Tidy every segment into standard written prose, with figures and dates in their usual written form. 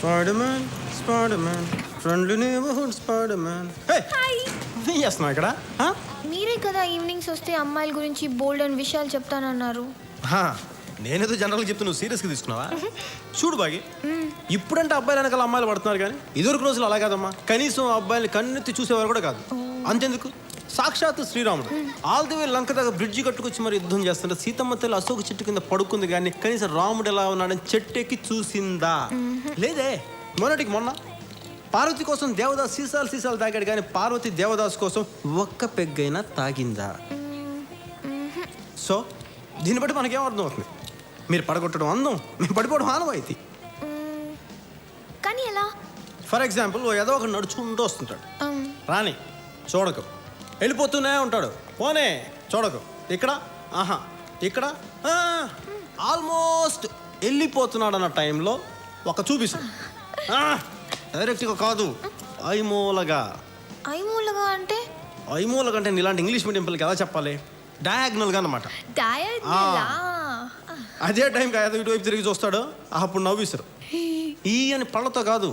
Spiderman Spiderman friendly neighbourhood Spiderman. Hi. ఏం చేస్తున్నావు ఇక్కడ? మీరే కదా ఈవినింగ్స్ వస్తే అమ్మాయిల గురించి బోల్డ్ అని విషయాలు చెప్తానన్నారు. నేనేదో జనరల్గా చెప్తే నువ్వు సీరియస్గా తీసుకున్నావా? చూడు బాగి, ఇప్పుడంటే అబ్బాయిలు వెనకాల అమ్మాయిలు పడుతున్నారు కానీ ఇదివరకు రోజులు అలా కాదమ్మా. కనీసం అబ్బాయిని కన్నెత్తి చూసేవారు కూడా కాదు. అంతెందుకు, సాక్షాత్ శ్రీరాముడు ఆల్ ది వే లంక దాకా బ్రిడ్జి కట్టుకొచ్చి మరి యుద్ధం చేస్తుంటే సీతమ్మ తల్లి అశోక చెట్టు కింద పడుకుంది కానీ కనీసం రాముడు ఎలా ఉన్నాడని చెట్టెక్కి చూసిందా? లేదే. మొన్న పార్వతి కోసం దేవదాస్ సీసాలు తాగాడు కానీ పార్వతి దేవదాస్ కోసం ఒక్క పెగ్గైనా తాగిందా? సో దీన్ని బట్టి మనకేం అర్థం అవుతుంది? మీరు పడగొట్టడం అందం, మేము పడిపోవడం ఆనవాయితీ. కానీ ఎలా? ఫర్ ఎగ్జాంపుల్ ఏదో ఒక నడుచుకుంటూ వస్తుంటాడు, రాని చూడకు, వెళ్ళిపోతూనే ఉంటాడు, పోనే చూడకు, ఇక్కడ ఇక్కడ ఆల్మోస్ట్ వెళ్ళిపోతున్నాడు అన్న టైంలో ఒక చూపిస్తాడు. డైరెక్ట్గా కాదు, ఐమూలగా. ఐమూలగా అంటే? ఐమూలగా అంటే ఇలాంటి ఇంగ్లీష్ మీడియం పిల్లలకి ఎలా చెప్పాలి? డయాగ్నల్గా అనమాట. అదే టైంకి ఏదో ఇటువైపు తిరిగి చూస్తాడు, అప్పుడు నవ్విస్తారు. ఈ అని పళ్ళతో కాదు,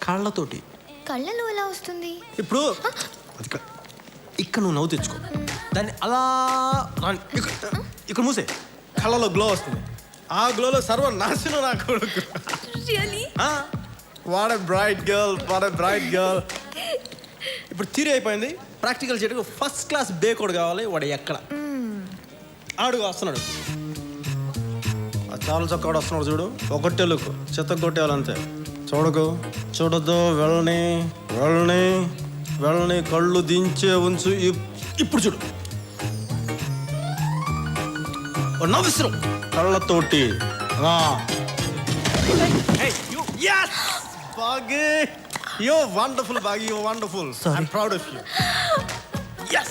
కళ్ళతోటి. కళ్ళలో ఎలా వస్తుంది? ఇప్పుడు ఇక్కడ నువ్వు నవ్వు తెచ్చుకో, దాన్ని అలా ఇక్కడ మూసే, కళ్ళలో గ్లో వస్తుంది. ఆ గ్లోలో సర్వనాశనం నా కొడుకు. What a bright girl. ఇప్పుడు థియరీ అయిపోయింది, ప్రాక్టికల్ చేయడానికి ఫస్ట్ క్లాస్ బేకోడ్ కావాలి. వాడు ఎక్కడ ఆడుగు వస్తున్నాడు, చాలా చక్కగా వస్తున్నాడు చూడు. ఒకటే లుక్, చెత్త కొట్టేవాళ్ళంతే. చూడొద్దు, వెళ్ళని కళ్ళు దించే ఉంచు. ఇప్పుడు చూడు, నవ్విస్తున్నాం కళ్ళతోటి. Baggy, you're wonderful, Baggy. You're wonderful. Sorry. I'm proud of you. Yes.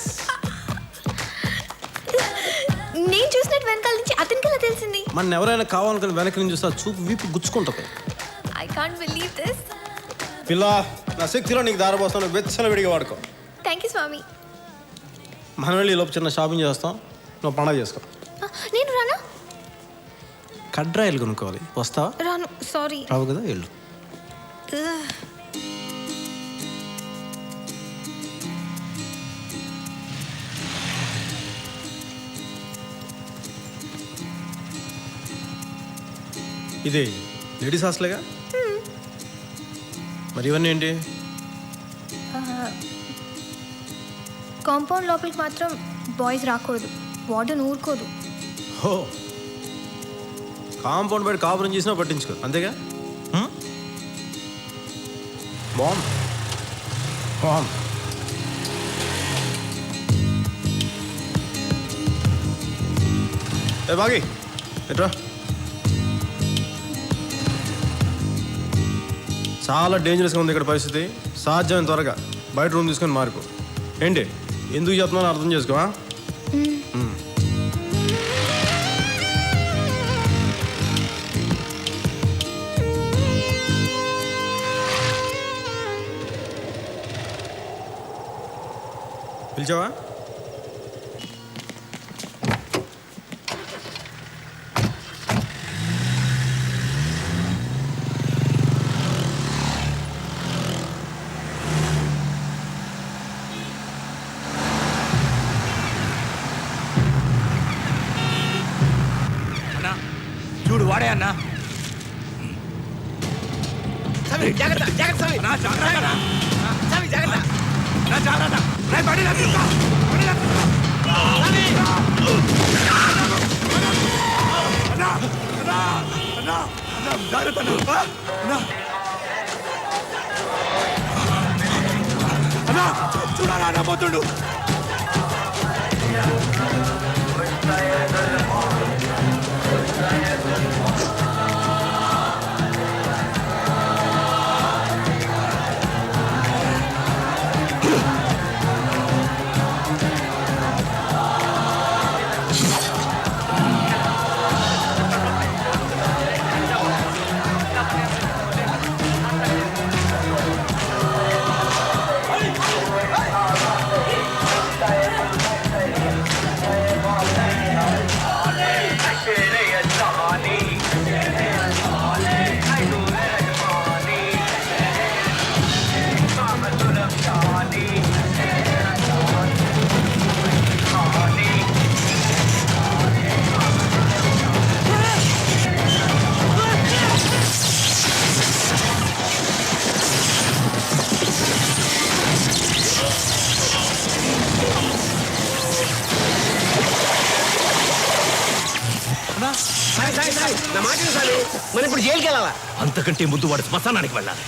నేను చూసినట్టు వెనకాల నుంచి అతనికి ఎలా తెలిసింది? మన ఎవరైనా కావాలనుకుని వెనక నుంచి చూస్తే చూపు వీపు గుచ్చుకుంటుంది. I can't believe this. పిల్ల, నా శక్తిలో నీకు దారపోస్తాను, వెచ్చల విడిగా వాడుకో. థ్యాంక్ యూ స్వామి. మనం వెళ్ళి లోపు చిన్న షాపింగ్ చేస్తాం, నువ్వు పండగ చేసుకో. నేను రానా? కడ్రాయిలు కొనుక్కోవాలి, వస్తావా? రాను, సారీ. రావు కదా, వెళ్ళు. ఇది లేడీస్ హాస్టల్గా? మరి ఇవన్నీ ఏంటి? కాంపౌండ్ లోపలికి మాత్రం బాయ్స్ రాకూడదు, వార్డెన్ ఊరుకోదు. హో, కాంపౌండ్ బయట కాపురం చేసినా పట్టించుకో, అంతేగా? బాంబ్ ఏ బాగి ఎట్రా. చాలా డేంజరస్గా ఉంది ఇక్కడ పరిస్థితి. సాధ్యమైన త్వరగా బయట రూమ్ తీసుకొని మారిపో. ఏంటి ఎందుకు చెప్తున్నానో అర్థం చేసుకోవా? పిలిచావా? చూడు వాడే అన్నా. చూడాలా పోతుండు. నా మాట సాలి మనం ఇప్పుడు జైలుకి వెళ్ళాలా? అంతకంటే ముందు వాడు శ్మశానానికి వెళ్ళాలి.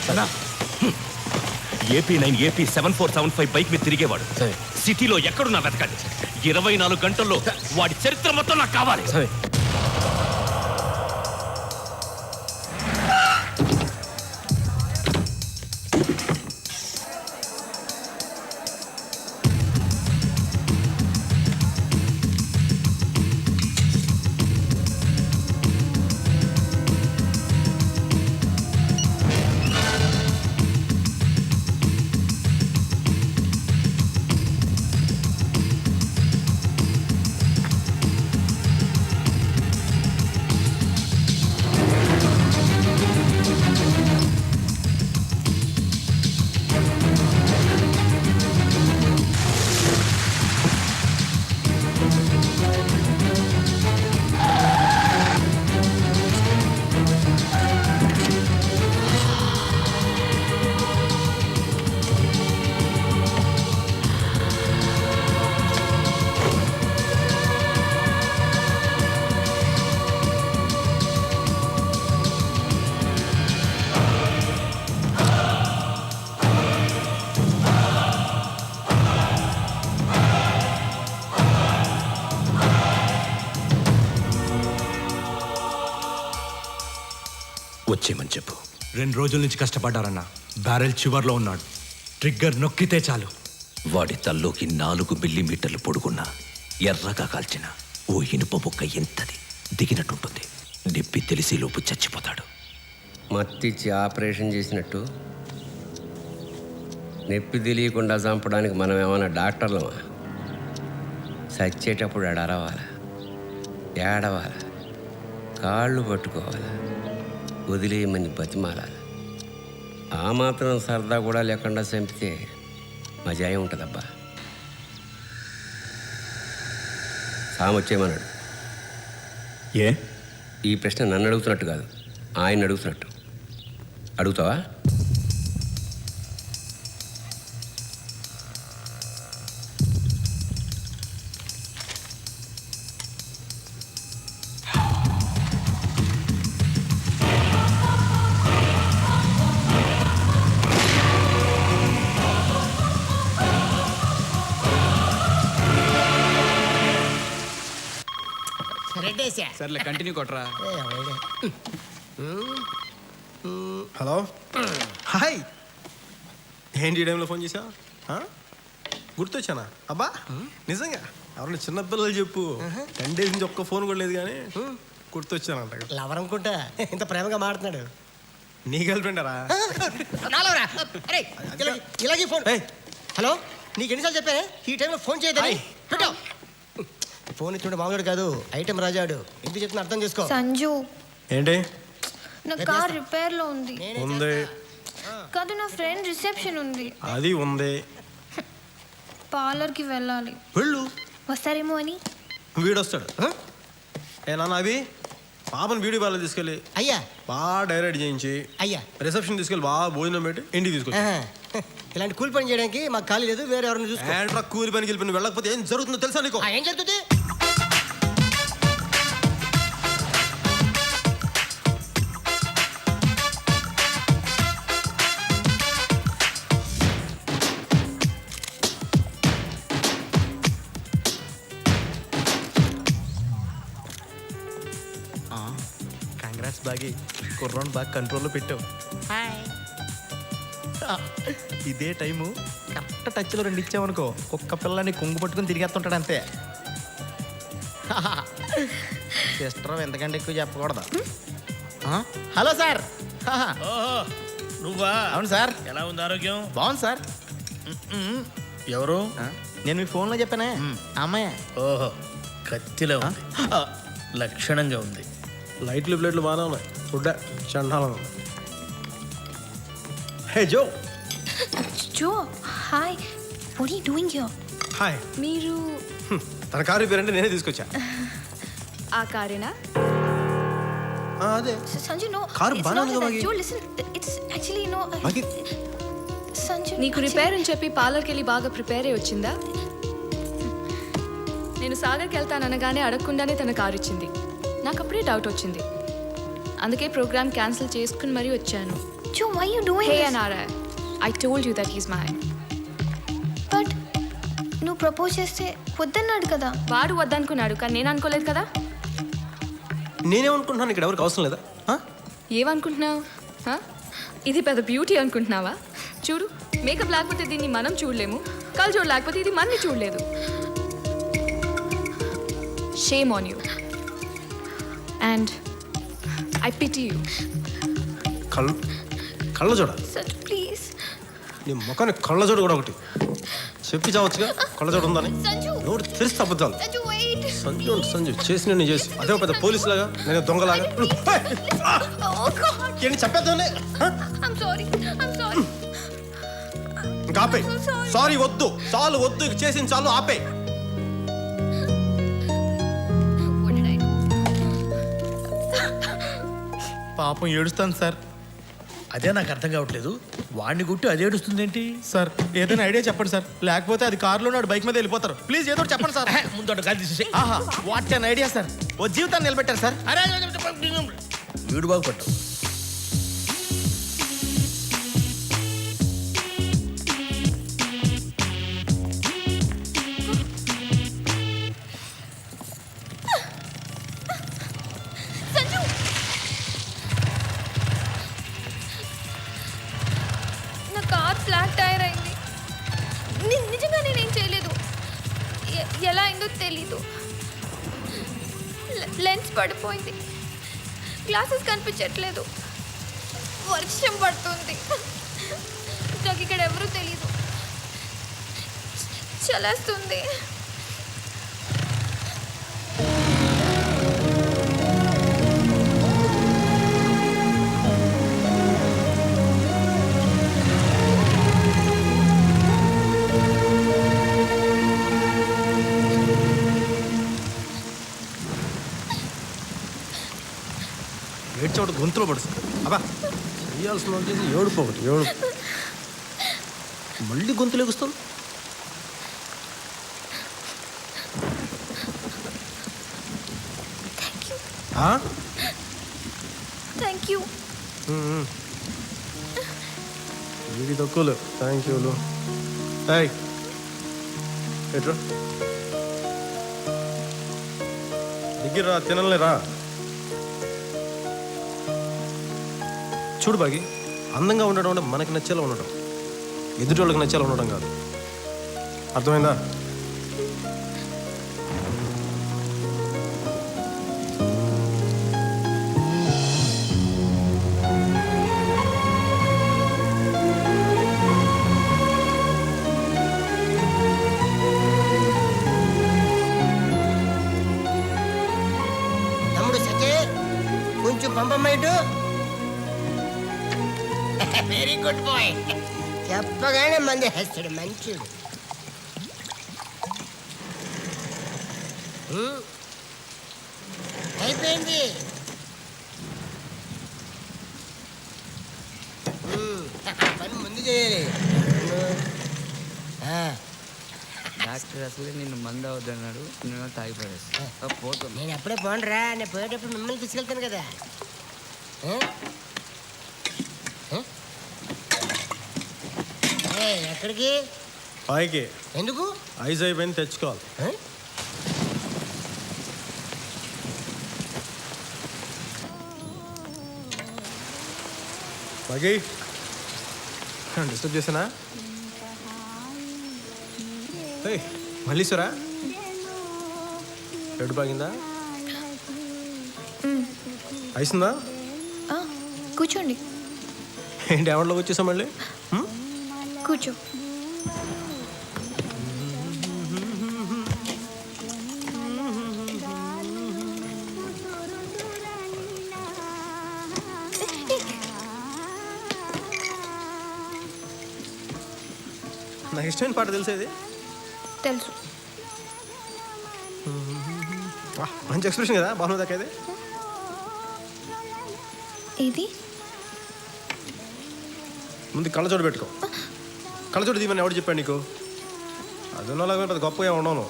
AP9 AP7475 బైక్ మీద తిరిగేవాడు. సిటీలో ఎక్కడున్నా వెతకండి. 24 గంటల్లో వాడి చరిత్ర మొత్తం నాకు కావాలి. వచ్చేయమని చెప్పు. 2 రోజుల నుంచి కష్టపడ్డారన్న. బ్యారెల్ చివర్లో ఉన్నాడు. ట్రిగ్గర్ నొక్కితే చాలు. వాడి తల్లోకి 4 మిల్లీమీటర్లు పొడుగున్న ఎర్రగా కాల్చిన ఓ ఇనుప బొక్క ఎంతది దిగినట్టుంటుంది. నొప్పి తెలిసేలోపు చచ్చిపోతాడు. మత్తిచ్చి ఆపరేషన్ చేసినట్టు నొప్పి తెలియకుండా చంపడానికి మనం ఏమైనా డాక్టర్లమా? చచ్చేటప్పుడు అడరవాలా, ఏడవాలా, కాళ్ళు పట్టుకోవాలా, వదిలేయమని బతిమాలాలి. ఆ మాత్రం సరదా కూడా లేకుండా చంపితే మజాయం ఉంటుందబ్బా. సామొచ్చేయమన్నాడు. ఏ ఈ ప్రశ్న నన్ను అడుగుతున్నట్టు కాదు, ఆయన అడుగుతున్నట్టు. అడుగుతావా? సర్లే కంటిన్యూ కొట్రా. Hello, hi. ఏంటి ఈ టైంలో ఫోన్ చేసావు? గుర్తొచ్చానా? అబ్బా నిజంగా ఎవరన్నా చిన్నపిల్లలు చెప్పు. 10 days నుంచి ఒక్క ఫోన్ కూడా లేదు కానీ గుర్తొచ్చానంట. లవర్ అనుకుంటా ఇంత ప్రేమగా మాడుతున్నాడు. నీ గర్ల్ ఫ్రెండరా? ఇలాగే ఫోన్. హలో, నీకు ఎన్నిసార్లు చెప్పానే ఈ టైంలో ఫోన్ చేయదని? పెట్టు ఫోన్. ఇచ్చుండే మామూలు కాదు, ఐటెం రాజాడు. ఎందుకు చెప్తున్నా అర్థం చేసుకో. సంజు, ఏంటి? నా కార్ రిపేర్ లో ఉంది. ఉంది కాదు, నా ఫ్రెండ్ రిసెప్షన్ ఉంది. అది ఉంది. పార్లర్ కి వెళ్ళాలి. వెళ్ళు, వస్తారేమో అని. వీడొస్తాడు. ఏ నాన్న, అవి పాపను బ్యూటీ పార్లర్ తీసుకెళ్ళి అయ్యా బాగా డైరెక్ట్ చేయించి అయ్యా రిసెప్షన్ తీసుకెళ్ళి బాగా భోజనం పెట్టి ఇంటికి తీసుకొచ్చి. ఇలాంటి కూలి పని చేయడానికి మాకు ఖాళీ లేదు, వేరే ఎవరిని చూసుకో. ఏంట్రా కూలి పనికి వెళ్ళి నువ్వు వెళ్ళకపోతే ఏం జరుగుతుందో తెలుసా నీకు? ఏం జరుగుతుంది? కంగ్రాట్స్ బాగి, కుర్రోన్ బాగా కంట్రోల్లో పెట్టావు. ఇదే టైము కరెక్ట్ టచ్లో 2 ఇచ్చావనుకో, ఒక్క పిల్లని కొంగు పట్టుకుని తిరిగేస్తుంటాడు అంతే. సిస్టర్ ఎంతకంటే ఎక్కువ చెప్పకూడదు. Hello sir. నువ్వా? అవును సార్. ఎలా ఉంది ఆరోగ్యం? బాగుంది సార్. ఎవరు? నేను మీ ఫోన్లో చెప్పానే, అమ్మాయి. ఓహో, కత్తిలో ఉంది, లక్షణంగా ఉంది. లైట్లు ప్లేట్లు బాగానే ఉన్నాయి, ఫుడ్ చండాలం ఉంది. Hey Joe. Joe, hi. What are you doing here? Hi. మీరు తన కారు రిపేర్ అంటే నేనే తీసుకొచ్చా. ఆ కారేనా? అదే సంజు, నో. కారు బాగానే ఉంది కదా. Joe, listen, it's actually no. Sanju, నీకు రిపేర్ అని చెప్పి పార్లర్కి వెళ్ళి బాగా ప్రిపేర్ అయి వచ్చిందా? నేను సాగర్కి వెళ్తాననగానే అడగకుండానే తన కారు ఇచ్చింది. నాకు అప్పుడే డౌట్ వచ్చింది. అందుకే ప్రోగ్రామ్ క్యాన్సిల్ చేసుకుని మరీ వచ్చాను. Joe, why you doing hey this? Anara, I told you that he's mine. But నువ్వు ప్రపోజ్ చేస్తే వద్దన్నాడు కదా. వాడు వద్దనుకున్నాడు, కానీ నేను అనుకోలేదు కదా. నేనేమనుకుంటున్నాను, ఇక్కడ ఎవరికి అవసరం లేదా? ఆ? ఏమనుకుంటున్నావు? హ? ఇది పెద్ద బ్యూటీ అనుకుంటున్నావా? చూడు, మేకప్ లేకపోతే దీన్ని మనం చూడలేము, కళ్ళజోడు లేకపోతే ఇది మనని చూడలేదు. Shame on you and I pity you. కళ్ళ చూడ Sanju, please. నీ ముఖాన్ని కళ్ళ చూడ కూడా ఒకటి చెప్పి చావచ్చుగా, కళ్ళ చూడ ఉందని. Sanju. నోటి తెరిస్తే అబద్ధాలు. Sanju, wait. సంజు చేసి నేను చేసి అదే పెద్ద పోలీసులాగా, నేను దొంగలాగా. Oh God. ఏంటి చెప్పేద్దానే? I'm sorry. I'm sorry. ఇంకా ఆపే. I'm so sorry. సారీ వద్దు, చాలు వద్దు, ఇక చేసింది చాలు, ఆపే. What did I do? పాపం ఏడుస్తాను సార్. అదే నాకు అర్థం కావట్లేదు. వాడిని గుట్టి అది ఏడుస్తుందేంటి? సార్ ఏదైనా ఐడియా చెప్పండి సార్, లేకపోతే అది కారులో నాడు బైక్ మీద వెళ్ళిపోతారు. ప్లీజ్ ఏదో ఒకటి చెప్పండి సార్. ముందు గాలి తీసేసి. ఆహా, వాట్ అన్ ఐడియా సార్. ఓ జీవితాన్ని నిలబెట్టారు సార్. అరే వీడు బాగుపడ్డావు. Sanju. నా కార్ ఫ్లాట్ టైర్ అయింది. నిజంగా నేనేం చేయలేదు. ఎలా అయిందో తెలీదు. లెన్స్ పడిపోయింది, గ్లాసెస్ కనిపించట్లేదు, వర్షం పడుతుంది, నాకు ఇక్కడ ఎవరూ తెలీదు, చలేస్తుంది. ఏడ్చోట గొంతులో పడుతుంది. అబ్బా చేయాల్సిన వాళ్ళు చేసి ఏడుపు ఒకటి ఏడుపు. మళ్ళీ గొంతులు ఎగుస్తాను. Thank you. ఇది తక్కువలు థ్యాంక్ యూలు. ఎట్రా దగ్గర తినలేరా? చూడు బాగి, అందంగా ఉండడం అంటే మనకి నచ్చేలా ఉండడం, ఎదుటి వాళ్ళకి నచ్చేలా ఉండడం కాదు. అర్థమైందా? తమ్ముడు సకే కొంచెం పంపమ్మైటు. Very good bye. చెప్పగానే మంది హస్తాడు మంచుడు. అయిపోయింది. పని ముందు చేయాలి. డాక్టర్ అసలే నిన్ను మందు అవద్దన్నాడు, నేను తాగిపడేస్తా పోతాను. నేను ఎప్పుడే పోనరా, నేను పోయేటప్పుడు మిమ్మల్ని తీసుకెళ్తాను కదా. ఎక్కడికి? పైకి. ఎందుకు? ఐజ్ అయిపోయింది, తెచ్చుకోవాలి. బాగి డిస్టర్బ్ చేసానా? మళ్ళీ సరా ఎడు బాగిందా? అయిసిందా? కూర్చోండి. ఏంటి ఎవరిలోకి వచ్చేసా మళ్ళీ? కూర్చో. నాకు ఇష్టమైన పాట తెలిసేది తెలుసు. మంచి ఎక్స్ప్రెషన్ కదా బాగుంది దాకైతే. ఇది ముందు కళ్ళజోడు పెట్టుకో. కళ్ళజోడు తీయమని ఎవడు చెప్పాడు నీకు? అది ఉన్నలాగా పెద్ద గొప్పగా ఉండవు.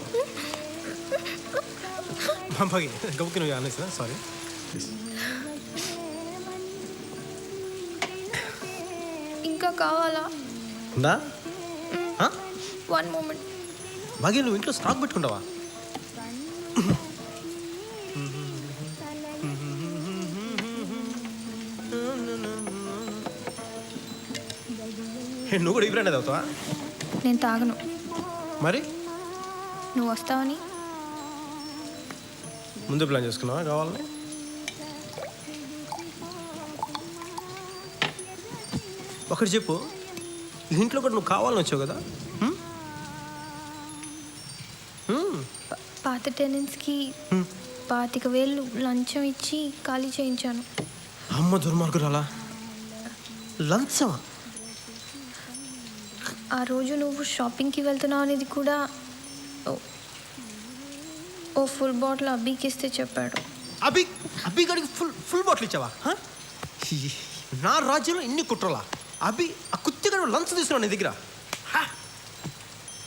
మా బాగి గబుకి నువ్వు అనేసిన సారీ. ఇంకా కావాలా? ఉందా? 1 మూమెంట్. బాగి నువ్వు ఇంట్లో స్టాక్ పెట్టుకుంటావా? నువ్వు కూడా ఈ బ్రాండ్ అవుతావా? నేను తాగను. మరి నువ్వు వస్తావని ముందు ప్లాన్ చేసుకున్నావా కావాలని? ఒకటి చెప్పు, ఈ ఇంట్లో కూడా నువ్వు కావాలని వచ్చావు కదా? పాత టెనెంట్స్కి 25,000 లంచం ఇచ్చి ఖాళీ చేయించాను. అమ్మ దుర్మార్గురాలా, లంచమా? ఆ రోజు నువ్వు షాపింగ్కి వెళ్తున్నావు అనేది కూడా ఓ ఫుల్ బాటిల్ అబ్బీకి ఇస్తే చెప్పాడు. అబ్బి గడికి ఫుల్ బాటిల్ ఇచ్చావా? నా రాజ్యంలో ఇన్ని కుట్రలా? అబ్బి ఆ కుత్తిగడు లంచ్ తీసుకున్నావు నీ దగ్గర?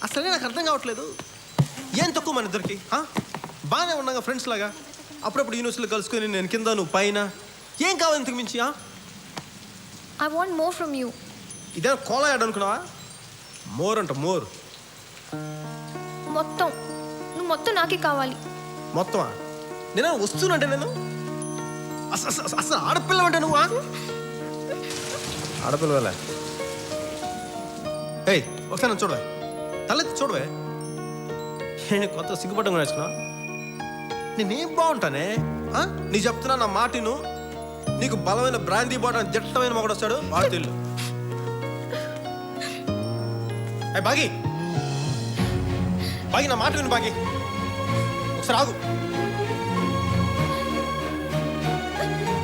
అసలే నాకు అర్థం కావట్లేదు. ఏం తక్కువ మన ఇద్దరికి? బాగానే ఉన్నాగా ఫ్రెండ్స్ లాగా, అప్పుడప్పుడు యూనివర్సిటీలో కలుసుకొని నేను కింద నువ్వు పైన. ఏం కావాలి ఇంతకు మించి? I want more from you. ఇదేనా కోలా యాడ్ అనుకున్నావా? మోర్ అంట మోర్. నువ్వు మొత్తం నాకే కావాలి. మొత్తమా? నేను వస్తున్నంటే నేను అసలు ఆడపిల్ల అంటే నువ్వు ఆడపిల్లలే. ఏయ్ ఒకసారి నన్ను చూడవే, తలెత్తి చూడవే. కొత్త సిగ్గుపడ్డం కూడా నేర్చుకున్నా. నేనేం బాగుంటానే? నీ చెప్తున్నా నా మాటిను. నీకు బలమైన బ్రాందీ బాటిల్ దిట్టమైన మొగడు వస్తాడు, వాడు తెల్లు. బాగి బాగి నా మాట విను బాగి, ఒకసారి ఆగు.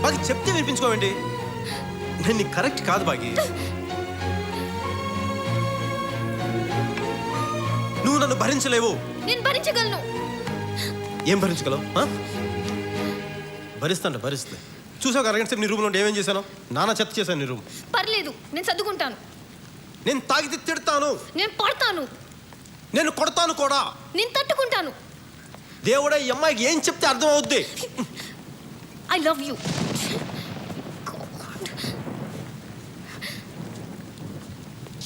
బాగి చెప్తే వినిపించుకోవండి. నేను నీకు కరెక్ట్ కాదు బాగి. నువ్వు నన్ను భరించలేవు. నేను భరించగలను. ఏం భరించగలవు? భరిస్తా. చూసావు అరగంట సేపు నీ రూమ్లో ఏమేం చేశాను? నానా చెత్త చేశాను నీ రూమ్. పర్లేదు, నేను సర్దుకుంటాను. నేను తాగితే తిడతాను, నేను పడతాను, నేను కొడతాను కూడా. నేను తట్టుకుంటాను. దేవుడా, ఈ అమ్మాయికి ఏం చెప్తే అర్థం అవుద్ది? I love you.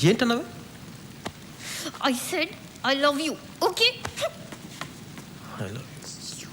ఏంటన్నావే? I said I love you. Okay? I love you.